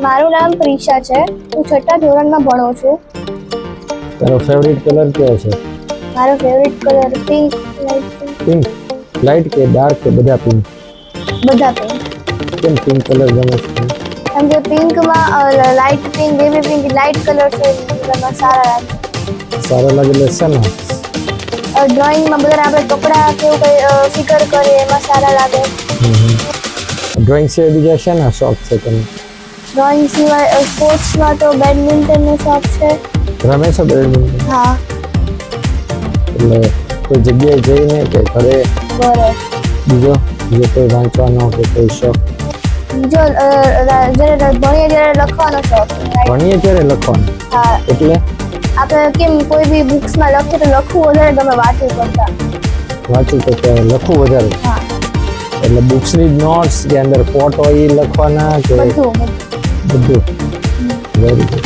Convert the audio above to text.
મારું નામ પ્રિશા છે. હું 6ઠા ધોરણમાં ભણું છું. તારો ફેવરિટ કલર કયો છે? મારો favourite colour pink, light pink. Light કે ડાર્ક કે બધા પિંક? બધા પિંક. કેમ પિંક કલર ગમે છે? કેમ કે પિંકમાં light pink, baby pink, light colour છે એમાં સારા લાગે. સારા લાગે એટલે શેના? ડ્રોઈંગમાં બધા આપણે કપડાં કે એવું કંઈ ફિગર કરીએ એમાં સારા લાગે. ડ્રોઈંગ સિવાય બીજા શેના શોખ છે તમને? ડ્રોઈંગ સિવાય સ્પોર્ટ્સમાં તો બેડમિન્ટનનો શોખ છે. રમે છો બેડમિન્ટન? હા, એટલે કોઈ જગ્યાએ જઈને કે ઘરે? બરાબર. બીજો કોઈ વાંચવાનો કે કોઈ શોખ? બીજો જ્યારે ભણીએ ત્યારે લખવાનો શોખ. ભણીએ ત્યારે લખવાનું? હા, એટલે આપણે કેમ કોઈ બી બુક્સમાં લખીએ તો લખવું વધારે ગમે વાંચવું કરતા. વાંચું તો લખવું વધારે? હા, એટલે બુક્સની નોટ્સ કે અંદર ફોટો એ લખવાના કે બધું. બધું? Very good.